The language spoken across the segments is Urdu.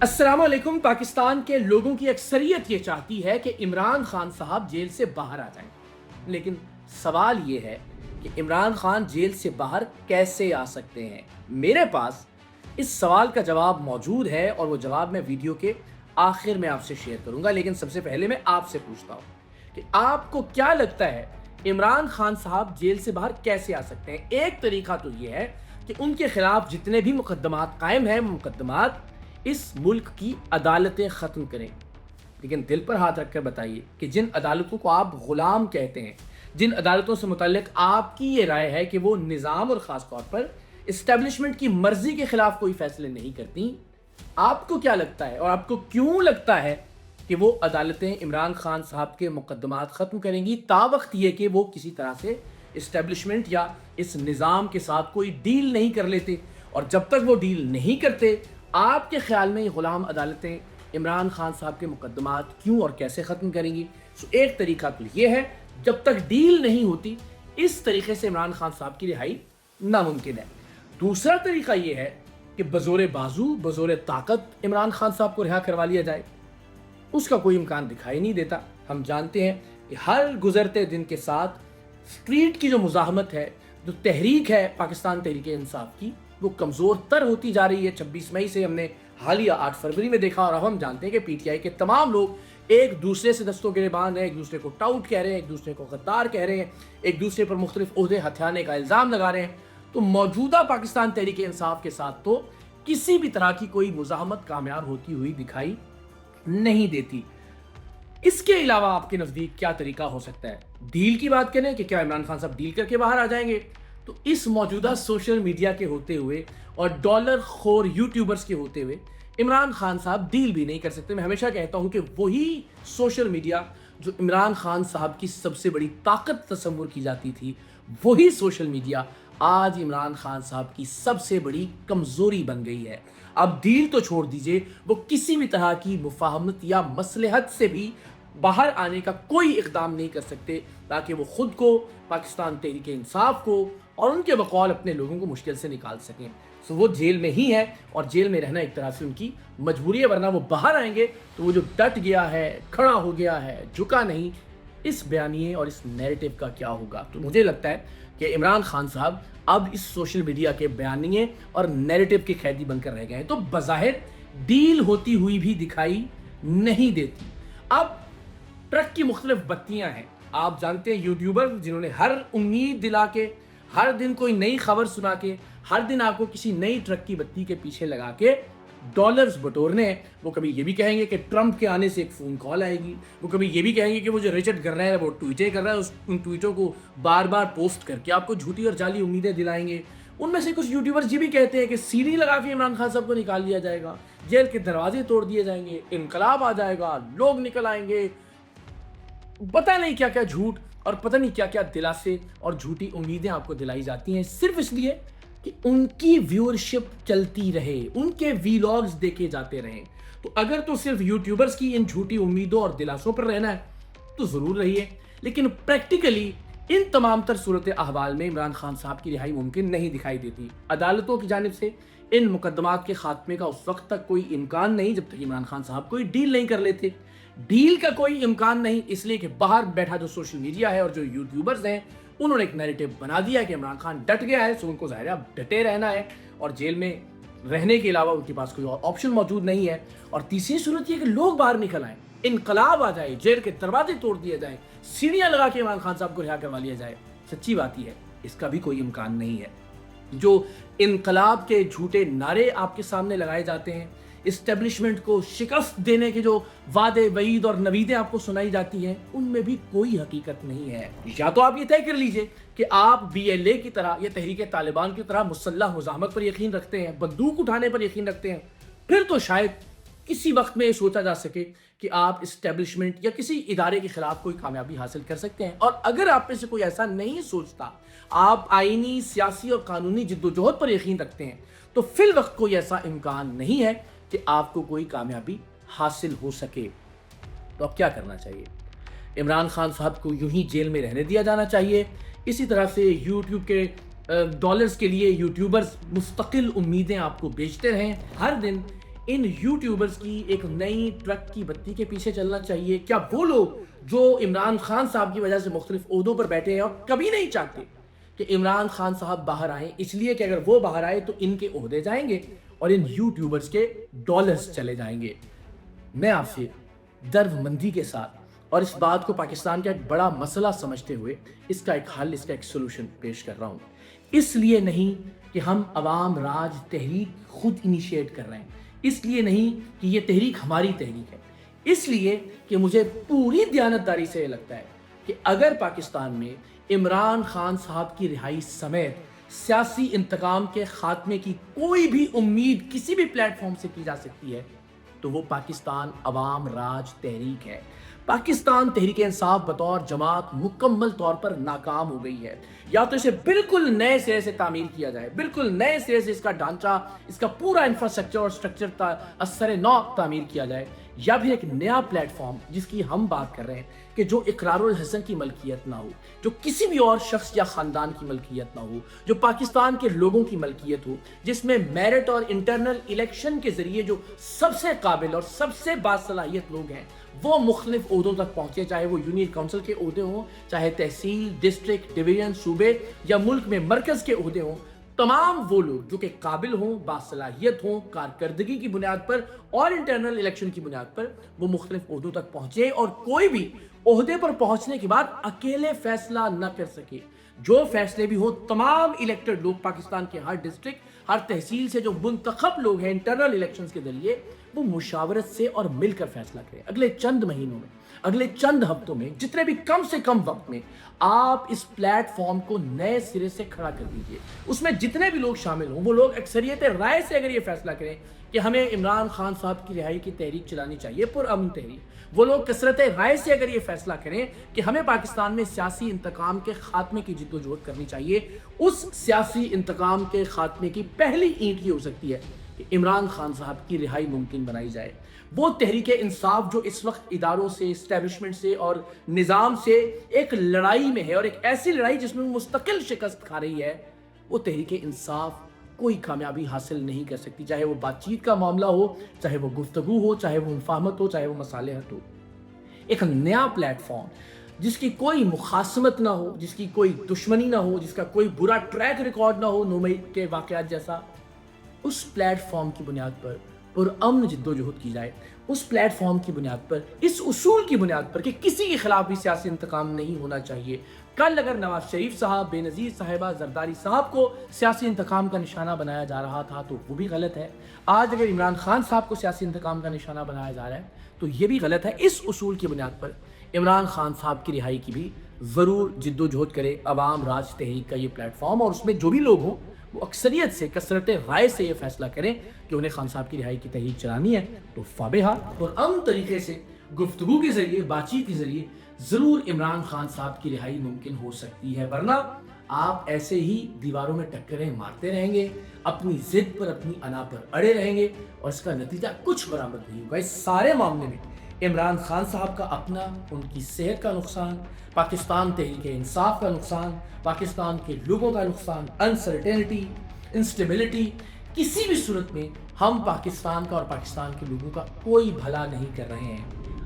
السلام علیکم۔ پاکستان کے لوگوں کی اکثریت یہ چاہتی ہے کہ عمران خان صاحب جیل سے باہر آ جائیں، لیکن سوال یہ ہے کہ عمران خان جیل سے باہر کیسے آ سکتے ہیں؟ میرے پاس اس سوال کا جواب موجود ہے اور وہ جواب میں ویڈیو کے آخر میں آپ سے شیئر کروں گا، لیکن سب سے پہلے میں آپ سے پوچھتا ہوں کہ آپ کو کیا لگتا ہے عمران خان صاحب جیل سے باہر کیسے آ سکتے ہیں؟ ایک طریقہ تو یہ ہے کہ ان کے خلاف جتنے بھی مقدمات قائم ہیں، مقدمات اس ملک کی عدالتیں ختم کریں، لیکن دل پر ہاتھ رکھ کر بتائیے کہ جن عدالتوں کو آپ غلام کہتے ہیں، جن عدالتوں سے متعلق آپ کی یہ رائے ہے کہ وہ نظام اور خاص طور پر اسٹیبلشمنٹ کی مرضی کے خلاف کوئی فیصلے نہیں کرتی، آپ کو کیا لگتا ہے اور آپ کو کیوں لگتا ہے کہ وہ عدالتیں عمران خان صاحب کے مقدمات ختم کریں گی تا وقت یہ کہ وہ کسی طرح سے اسٹیبلشمنٹ یا اس نظام کے ساتھ کوئی ڈیل نہیں کر لیتے؟ اور جب تک وہ ڈیل نہیں کرتے، آپ کے خیال میں یہ غلام عدالتیں عمران خان صاحب کے مقدمات کیوں اور کیسے ختم کریں گی؟ ایک طریقہ تو یہ ہے، جب تک ڈیل نہیں ہوتی اس طریقے سے عمران خان صاحب کی رہائی ناممکن ہے۔ دوسرا طریقہ یہ ہے کہ بزور بازو، بزور طاقت عمران خان صاحب کو رہا کروا لیا جائے۔ اس کا کوئی امکان دکھائی نہیں دیتا۔ ہم جانتے ہیں کہ ہر گزرتے دن کے ساتھ اسٹریٹ کی جو مزاحمت ہے، جو تحریک ہے پاکستان تحریک انصاف کی، وہ کمزور تر ہوتی جا رہی ہے۔ 26 مئی سے ہم نے حالیہ 8 فروری میں دیکھا، اور اب ہم جانتے ہیں کہ پی ٹی آئی کے تمام لوگ ایک دوسرے سے دستوں گریبان ہیں، ایک دوسرے کو ٹاؤٹ کہہ رہے ہیں، ایک دوسرے کو غدار کہہ رہے ہیں، ایک دوسرے پر مختلف عہدے ہتھیانے کا الزام لگا رہے ہیں۔ تو موجودہ پاکستان تحریک انصاف کے ساتھ تو کسی بھی طرح کی کوئی مزاحمت کامیاب ہوتی ہوئی دکھائی نہیں دیتی۔ اس کے علاوہ آپ کے نزدیک کیا طریقہ ہو سکتا ہے؟ ڈیل کی بات کریں کہ کیا عمران خان صاحب ڈیل کر کے باہر آ جائیں گے؟ تو اس موجودہ سوشل میڈیا کے ہوتے ہوئے اور ڈالر خور یوٹیوبرز کے ہوتے ہوئے عمران خان صاحب ڈیل بھی نہیں کر سکتے۔ میں ہمیشہ کہتا ہوں کہ وہی سوشل میڈیا جو عمران خان صاحب کی سب سے بڑی طاقت تصور کی جاتی تھی، وہی سوشل میڈیا آج عمران خان صاحب کی سب سے بڑی کمزوری بن گئی ہے۔ اب ڈیل تو چھوڑ دیجئے، وہ کسی بھی طرح کی مفاہمت یا مصلحت سے بھی باہر آنے کا کوئی اقدام نہیں کر سکتے تاکہ وہ خود کو، پاکستان تحریک انصاف کو اور ان کے بقول اپنے لوگوں کو مشکل سے نکال سکیں۔ وہ جیل میں ہی ہے اور جیل میں رہنا ایک طرح سے ان کی مجبوری ہے، ورنہ وہ باہر آئیں گے تو وہ جو ڈٹ گیا ہے، کھڑا ہو گیا ہے، جھکا نہیں، اس بیانیے اور اس نیریٹو کا کیا ہوگا؟ تو مجھے لگتا ہے کہ عمران خان صاحب اب اس سوشل میڈیا کے بیانیے اور نیریٹو کے قیدی بن کر رہ گئے ہیں، تو بظاہر ڈیل ہوتی ہوئی بھی دکھائی نہیں دیتی۔ اب ٹرک کی مختلف بتیاں ہیں، آپ جانتے ہیں یوٹیوبر جنہوں نے ہر امید دلا کے، ہر دن کوئی نئی خبر سنا کے، ہر دن آپ کو کسی نئی ٹرک کی بتی کے پیچھے لگا کے ڈالرز بٹورنے ہیں۔ وہ کبھی یہ بھی کہیں گے کہ ٹرمپ کے آنے سے ایک فون کال آئے گی، وہ کبھی یہ بھی کہیں گے کہ وہ جو رچرڈ کر رہا ہے وہ ٹویٹیں کر رہا ہے، ان ٹویٹوں کو بار بار پوسٹ کر کے آپ کو جھوٹی اور جعلی امیدیں دلائیں گے۔ ان میں سے کچھ یوٹیوبرز یہ بھی کہتے ہیں کہ سیڑھی لگا کے عمران خان صاحب کو نکال دیا جائے گا، جیل کے دروازے توڑ دیے جائیں گے، انقلاب آ جائے گا، لوگ نکل آئیں گے۔ پتہ نہیں کیا کیا جھوٹ اور پتہ نہیں کیا کیا دلاسے اور جھوٹی امیدیں آپ کو دلائی جاتی ہیں، صرف اس لیے کہ ان کی ویورشپ چلتی رہے، ان کے ویلاگز دیکھے جاتے رہیں۔ تو اگر تو صرف یوٹیوبرز کی ان جھوٹی امیدوں اور دلاسوں پر رہنا ہے تو ضرور رہیے، لیکن پریکٹیکلی ان تمام تر صورت احوال میں عمران خان صاحب کی رہائی ممکن نہیں دکھائی دیتی۔ عدالتوں کی جانب سے ان مقدمات کے خاتمے کا اس وقت تک کوئی امکان نہیں جب تک عمران خان صاحب کوئی ڈیل نہیں کر لیتے۔ ڈیل کا کوئی امکان نہیں اس لیے کہ باہر بیٹھا جو سوشل میڈیا ہے اور جو یوٹیوبرز ہیں انہوں نے ایک نیریٹو بنا دیا ہے کہ عمران خان ڈٹ گیا ہے، سو ان کو ظاہر ہے اب ڈٹے رہنا ہے اور جیل میں رہنے کے علاوہ ان کے پاس کوئی اور آپشن موجود نہیں ہے۔ اور تیسری صورت یہ کہ لوگ باہر نکل آئیں، انقلاب آ جائے، جیل کے دروازے توڑ دیے جائیں، سیڑھیاں لگا کے عمران خان صاحب کو رہا کروا لیا جائے۔ سچی بات یہ ہے اس کا بھی کوئی امکان نہیں ہے۔ جو انقلاب کے جھوٹے نعرے آپ کے سامنے لگائے جاتے ہیں، اسٹیبلشمنٹ کو شکست دینے کے جو وعدے وعید اور نویدیں آپ کو سنائی جاتی ہیں، ان میں بھی کوئی حقیقت نہیں ہے۔ یا تو آپ یہ طے کر لیجئے کہ آپ بی ایل اے کی طرح یا تحریک طالبان کی طرح مسلح مزاحمت پر یقین رکھتے ہیں، بندوق اٹھانے پر یقین رکھتے ہیں، پھر تو شاید کسی وقت میں یہ سوچا جا سکے کہ آپ اسٹیبلشمنٹ یا کسی ادارے کے خلاف کوئی کامیابی حاصل کر سکتے ہیں۔ اور اگر آپ میں سے کوئی ایسا نہیں سوچتا، آپ آئینی، سیاسی اور قانونی جدوجہد پر یقین رکھتے ہیں، تو فی الوقت کوئی ایسا امکان نہیں ہے کہ آپ کو کوئی کامیابی حاصل ہو سکے۔ تو اب کیا کرنا چاہیے؟ عمران خان صاحب کو یوں ہی جیل میں رہنے دیا جانا چاہیے۔ اسی طرح سے یوٹیوب کے ڈالرز کے لیے یوٹیوبرز مستقل امیدیں آپ کو بیچتے رہیں، ہر دن ان یوٹیوبرز کی ایک نئی ٹرک کی بتی کے پیچھے چلنا چاہیے؟ کیا وہ لوگ جو عمران خان صاحب کی وجہ سے مختلف عہدوں پر بیٹھے ہیں اور کبھی نہیں چاہتے کہ عمران خان صاحب باہر آئیں، اس لیے کہ اگر وہ باہر آئے تو ان کے عہدے جائیں گے اور ان یوٹیوبرز کے ڈالرز چلے جائیں گے؟ میں آپ سے درد مندی کے ساتھ اور اس بات کو پاکستان کا ایک بڑا مسئلہ سمجھتے ہوئے اس کا ایک حل، اس کا ایک سلوشن پیش کر رہا ہوں۔ اس لیے نہیں کہ ہم عوام راج تحریک خود انیشیٹ کر رہے ہیں، اس لیے نہیں کہ یہ تحریک ہماری تحریک ہے، اس لیے کہ مجھے پوری دیانتداری سے یہ لگتا ہے کہ اگر پاکستان میں عمران خان صاحب کی رہائی سمیت سیاسی انتقام کے خاتمے کی کوئی بھی امید کسی بھی پلیٹ فارم سے کی جا سکتی ہے تو وہ پاکستان عوام راج تحریک ہے۔ پاکستان تحریک انصاف بطور جماعت مکمل طور پر ناکام ہو گئی ہے۔ یا تو اسے بالکل نئے سرے سے تعمیر کیا جائے، بالکل نئے سرے سے اس کا ڈھانچہ، اس کا پورا انفراسٹرکچر اور سٹرکچر اثر نو تعمیر کیا جائے، یا پھر ایک نیا پلیٹ فارم جس کی ہم بات کر رہے ہیں کہ جو اقرار الحسن کی ملکیت نہ ہو، جو کسی بھی اور شخص یا خاندان کی ملکیت نہ ہو، جو پاکستان کے لوگوں کی ملکیت ہو، جس میں میرٹ اور انٹرنل الیکشن کے ذریعے جو سب سے قابل اور سب سے باصلاحیت لوگ ہیں وہ مختلف عہدوں تک پہنچے، چاہے وہ یونین کونسل کے عہدے ہوں، چاہے تحصیل، ڈسٹرکٹ، ڈویژن، صوبے یا ملک میں مرکز کے عہدے ہوں، تمام وہ لوگ جو کہ قابل ہوں، باصلاحیت ہوں، کارکردگی کی بنیاد پر اور انٹرنل الیکشن کی بنیاد پر وہ مختلف عہدوں تک پہنچے اور کوئی بھی عہدے پر پہنچنے کے بعد اکیلے فیصلہ نہ کر سکے۔ جو فیصلے بھی ہوں تمام الیکٹڈ لوگ پاکستان کے ہر ڈسٹرکٹ، ہر تحصیل سے جو منتخب لوگ ہیں انٹرنل الیکشنز کے ذریعے، وہ مشاورت سے اور مل کر فیصلہ کریں۔ اگلے چند مہینوں میں، اگلے چند ہفتوں میں، جتنے بھی کم سے کم وقت میں آپ اس پلیٹ فارم کو نئے سرے سے کھڑا کر دیجئے۔ اس میں جتنے بھی لوگ شامل ہوں وہ لوگ اکثریت رائے سے اگر یہ فیصلہ کریں کہ ہمیں عمران خان صاحب کی رہائی کی تحریک چلانی چاہیے، پرامن تحریک، وہ لوگ کثرت رائے سے اگر یہ فیصلہ کریں کہ ہمیں پاکستان میں سیاسی انتقام کے خاتمے کی جد و جہد کرنی چاہیے، اس سیاسی انتقام کے خاتمے کی پہلی اینٹ یہ ہو سکتی ہے کہ عمران خان صاحب کی رہائی ممکن بنائی جائے۔ وہ تحریک انصاف جو اس وقت اداروں سے، اسٹیبلشمنٹ سے اور نظام سے ایک لڑائی میں ہے، اور ایک ایسی لڑائی جس میں وہ مستقل شکست کھا رہی ہے، وہ تحریک انصاف کوئی کامیابی حاصل نہیں کر سکتی، چاہے وہ بات چیت کا معاملہ ہو، چاہے وہ گفتگو ہو، چاہے وہ مفاہمت ہو، چاہے وہ مصالحت ہو۔ ایک نیا پلیٹ فارم جس کی کوئی مخاصمت نہ ہو، جس کی کوئی دشمنی نہ ہو، جس کا کوئی برا ٹریک ریکارڈ نہ ہو 9 مئی کے واقعات جیسا، اس پلیٹ فارم کی بنیاد پر پرامن جد و جہد کی جائے۔ اس پلیٹ فارم کی بنیاد پر، اس اصول کی بنیاد پر کہ کسی کے خلاف بھی سیاسی انتقام نہیں ہونا چاہیے۔ کل اگر نواز شریف صاحب، بے نظیر صاحبہ، زرداری صاحب کو سیاسی انتقام کا نشانہ بنایا جا رہا تھا تو وہ بھی غلط ہے۔ آج اگر عمران خان صاحب کو سیاسی انتقام کا نشانہ بنایا جا رہا ہے تو یہ بھی غلط ہے۔ اس اصول کی بنیاد پر عمران خان صاحب کی رہائی کی بھی ضرور جد و جہد کرے عوام راج تحریک کا یہ پلیٹ فارم، اور اس میں جو بھی لوگ ہوں وہ اکثریت سے، کثرت رائے سے یہ فیصلہ کریں کہ انہیں خان صاحب کی رہائی کی تحریک چلانی ہے تو فابہا، اور عام طریقے سے گفتگو کے ذریعے، بات چیت کے ذریعے ضرور عمران خان صاحب کی رہائی ممکن ہو سکتی ہے، ورنہ آپ ایسے ہی دیواروں میں ٹکریں مارتے رہیں گے، اپنی ضد پر، اپنی انا پر اڑے رہیں گے اور اس کا نتیجہ کچھ برآمد نہیں ہوگا۔ اس سارے معاملے میں عمران خان صاحب کا اپنا، ان کی صحت کا نقصان، پاکستان تحریک انصاف کا نقصان، پاکستان کے لوگوں کا نقصان، انسرٹینٹی، انسٹیبلٹی، کسی بھی صورت میں ہم پاکستان کا اور پاکستان کے لوگوں کا کوئی بھلا نہیں کر رہے ہیں۔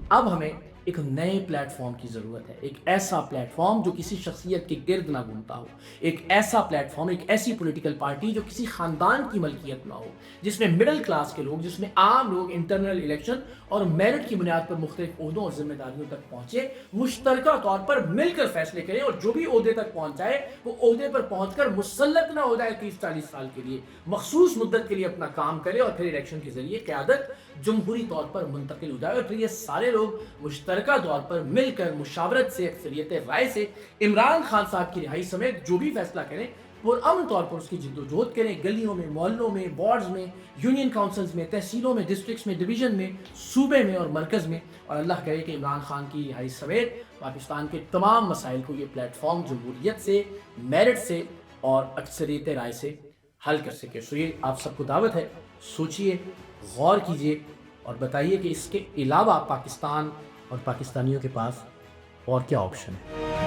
اب ہمیں ایک نئے پلیٹ فارم کی ضرورت ہے، ایک ایسا پلیٹ فارم جو کسی شخصیت کے گرد نہ گھومتا ہو، ایک ایسا پلیٹ فارم، ایک ایسی پولیٹیکل پارٹی جو کسی خاندان کی ملکیت نہ ہو، جس میں مڈل کلاس کے لوگ، جس میں عام لوگ انٹرنل الیکشن اور میرٹ کی بنیاد پر مختلف عہدوں اور ذمہ داریوں تک پہنچے، مشترکہ طور پر مل کر فیصلے کریں، اور جو بھی عہدے تک پہنچ جائے وہ عہدے پر پہنچ کر مسلط نہ ہو جائے 30-40 سال کے لیے، مخصوص مدت کے لیے اپنا کام کرے اور پھر الیکشن کے ذریعے قیادت جمہوری طور پر منتقل ہو جائے، اور پھر یہ سارے لوگ مشترکہ طور پر مل کر مشاورت سے، اکثریت رائے سے عمران خان صاحب کی رہائی سمیت جو بھی فیصلہ کریں پرامن طور پر اس کی جد و جہد کریں، گلیوں میں، محلوں میں، وارڈز میں، یونین کونسلز میں، تحصیلوں میں، ڈسٹرکٹس میں، ڈویژن میں، صوبے میں اور مرکز میں، اور اللہ کرے کہ عمران خان کی رہائی سمیت پاکستان کے تمام مسائل کو یہ پلیٹ فارم جمہوریت سے، میرٹ سے اور اکثریت رائے سے حل کر سکے۔ سو یہ آپ سب کو دعوت ہے، سوچئے، غور کیجئے اور بتائیے کہ اس کے علاوہ پاکستان اور پاکستانیوں کے پاس اور کیا آپشن ہے۔